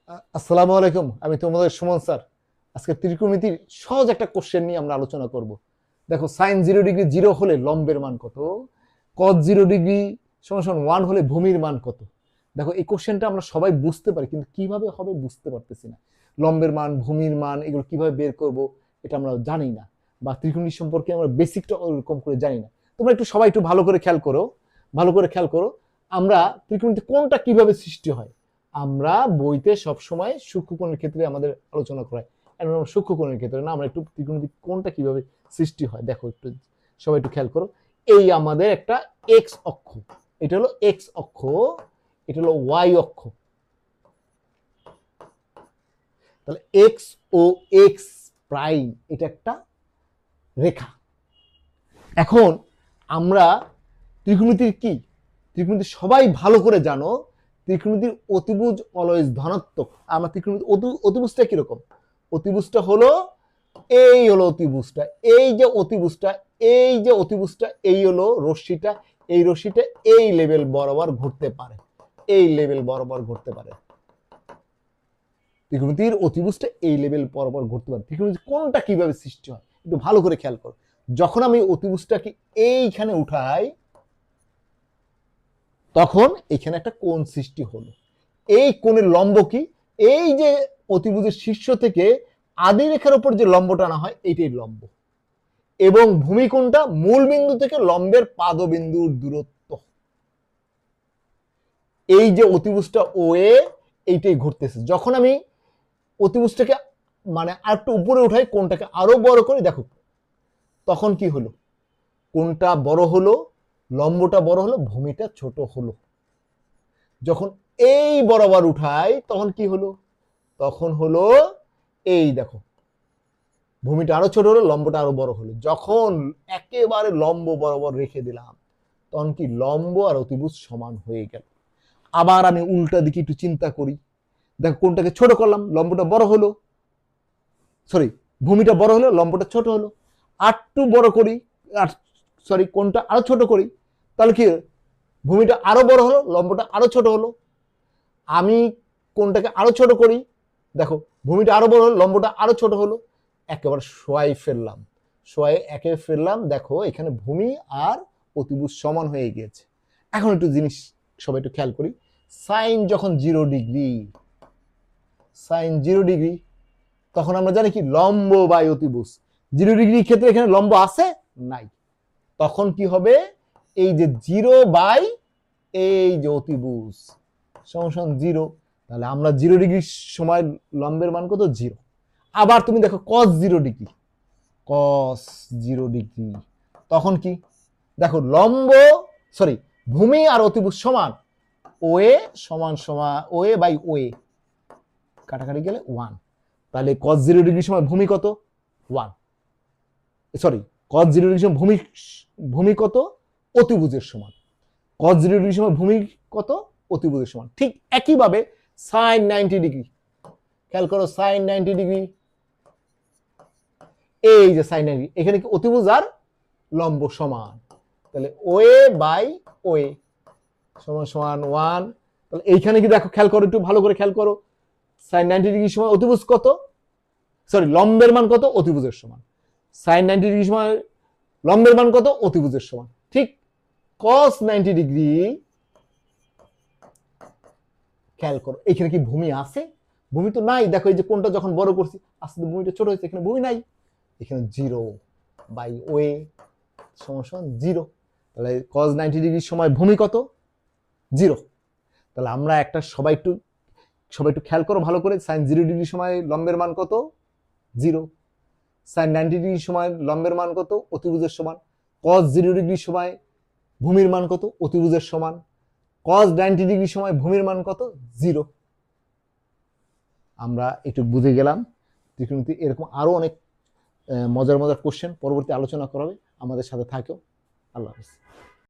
আসসালামু আলাইকুম, আমি তোমাদের সুমন স্যার। আজকে ত্রিকোণমিতির সহজ একটা কোশ্চেন নিয়ে আমরা আলোচনা করব। দেখো, সাইন 0 ডিগ্রি 0 হলে লম্বের মান কত, কজ 0 ডিগ্রি সমান সমান 1 হলে ভূমির মান কত। দেখো, এই কোশ্চেনটা আমরা সবাই বুঝতে পারি, কিন্তু কিভাবে হবে বুঝতে পারতেছি না। লম্বের মান, ভূমির মান, এগুলো কিভাবে বের করব এটা আমরা জানি না, বা ত্রিকোণমিতি সম্পর্কে আমরা বেসিকটা ওরকম করে জানি না। তোমরা একটু সবাই একটু ভালো করে খেয়াল করো, ভালো করে খেয়াল করো। আমরা ত্রিকোণমিতি কোনটা কিভাবে সৃষ্টি হয়, আমরা বইতে সবসময় সূক্ষ্মকোণের ক্ষেত্রে আমাদের আলোচনা করায়, এখন আমরা সূক্ষ্মকোণের ক্ষেত্রে না, আমরা একটু ত্রিকোণমিতি কোণটা কিভাবে সৃষ্টি হয় দেখো, একটু সবাই একটু খেয়াল করো। এই আমাদের একটা এক্স অক্ষ, এটা হলো এক্স অক্ষ, এটা হলো ওয়াই অক্ষ। তাহলে এক্স ও এক্স প্রাইম এটা একটা রেখা। এখন আমরা ত্রিকোণমিতির কি, ত্রিকোণমিতি সবাই ভালো করে জানো, ত্রিকোণমিতির অতিভুজ অলওয়েজ ধনাত্মক। আমরা ত্রিকোণমিতি অতিভুজটা কিরকম, অতিভুজটা হলো এই হলো অতিভুজটা, এই যে অতিভুজটা, এই যে অতিভুজটা, এই হলো রশ্মিটা, এই রশ্মিটা এই লেভেল বরাবর ঘুরতে পারে, এই লেভেল বরাবর ঘুরতে পারে। ত্রিকোণমিতির অতিভুজটা এই লেভেল বরাবর ঘুরতে পারে। ত্রিকোণমিতি কোনটা কিভাবে সৃষ্টি হয় একটু ভালো করে খেয়াল করো। যখন আমি অতিভুজটাকে এইখানে উঠাই, তখন এখানে একটা কোণ সৃষ্টি হলো। এই কোণের লম্ব কি, এই যে অতিভুজের শীর্ষ থেকে আদি রেখার উপর যে লম্ব টানা হয় এইটাই লম্ব, এবং ভূমি কোণটা মূল বিন্দু থেকে লম্বের পাদবিন্দুর দূরত্ব। এই যে অতিভুজটা ও এ, এইটাই ঘুরতেছে। যখন আমি অতিভুজটাকে মানে আর একটু উপরে উঠাই, কোণটাকে আরো বড় করে, দেখো তখন কি হলো, কোণটা বড় হলো, লম্বটা বড় হলো, ভূমিটা ছোট হলো। যখন এই বরাবর উঠাই তখন কি হলো, তখন হলো এই দেখো, ভূমিটা আরো ছোট হলো, লম্বটা আরো বড় হলো। যখন একেবারে লম্ব বরাবর রেখে দিলাম, তখন কি লম্ব আর অতিভুজ সমান হয়ে গেল। আবার আমি উল্টা দিকে একটু চিন্তা করি, দেখো কোনটাকে ছোট করলাম, লম্বটা বড় হলো, সরি ভূমিটা বড় হলো, লম্বটা ছোট হলো। আর একটু বড় করি, আর সরি কোনটা আরো ছোট করি, তাহলে কি ভূমিটা আরো বড় হলো, লম্বটা আরো ছোট হলো। আমি কোনটাকে আরো ছোট করি, দেখো ভূমিটা আরো বড় হলো, লম্বটা আরো ছোট হলো। একেবারে সোয়াই ফেললাম, সোয়াই একে ফেললাম, দেখো এখানে ভূমি আর অতিভুজ সমান হয়ে গিয়েছে। এখন একটু জিনিস সবাই একটু খেয়াল করি, সাইন যখন 0 ডিগ্রি, সাইন 0 ডিগ্রি, তখন আমরা জানি কি লম্ব বাই অতিভুজ। 0 ডিগ্রির ক্ষেত্রে এখানে লম্ব আছে নাই, তখন কি হবে, এই যে 0 বাই এই যে অতিভুজ সমান 0। তাহলে আমরা 0 ডিগ্রির সময় লম্বের মান কত, 0। আবার তুমি দেখো কস 0 ডিগ্রি, কস 0 ডিগ্রি, তখন কি, দেখো লম্ব সরি ভূমি আর অতিভুজ সমান, ওএ সমান সমান ওএ বাই ওএ, কাটাকাটি গেলে 1। তাহলে কস 0 ডিগ্রির সময় ভূমি কত, 1, সরি কস 0 ডিগ্রির সময় ভূমি, ভূমি কত, অতিভুজের সমান। কস 0 ডিগ্রির সময় ভূমি কত, অতিভুজের সমান। ঠিক একইভাবে সাইন 90 ডিগ্রি, খেয়াল করো সাইন 90 ডিগ্রি, এই যে সাইন 90, এখানে কি অতিভুজ আর লম্ব সমান, তাহলে ওএ বাই ওএ সমান সমান 1। তাহলে এইখানে কি দেখো, খেয়াল করো একটু ভালো করে খেয়াল করো, সাইন 90 ডিগ্রির সময় অতিভুজ কত, সরি লম্বের মান কত, অতিভুজের সমান। সাইন 90 ডিগ্রির সময় লম্বের মান কত, অতিভুজের সমান। ঠিক কস 90 ডিগ্রি, খেয়াল করো এখানে কি ভূমি আছে, ভূমি তো নাই। দেখো এই যে কোনটা যখন বড় করছি আস্তে আস্তে ভূমিটা ছোট হয়েছে, এখানে ভূমি নাই, এখানে 0/ওএ সমান 0। তাহলে কস 90 ডিগ্রির সময় ভূমি কত, 0। তাহলে আমরা একটা সবাই একটু খেয়াল করো ভালো করে, সাইন 0 ডিগ্রির সময় লম্বের মান কত, 0। সাইন 90 ডিগ্রির সময় লম্বের মান কত, অতিভুজের সমান। কস 0 ডিগ্রির সময় ভূমির মান কত, অতিভুজের সমান। কস 90 ডিগ্রির সময় ভূমির মান কত, 0। আমরা একটু বুঝে গেলাম ত্রিকোণমিতি। এরকম আরো অনেক মজার মজার কোশ্চেন পরবর্তী আলোচনা করা হবে, আমাদের সাথে থাকো। আল্লাহ হাফিজ।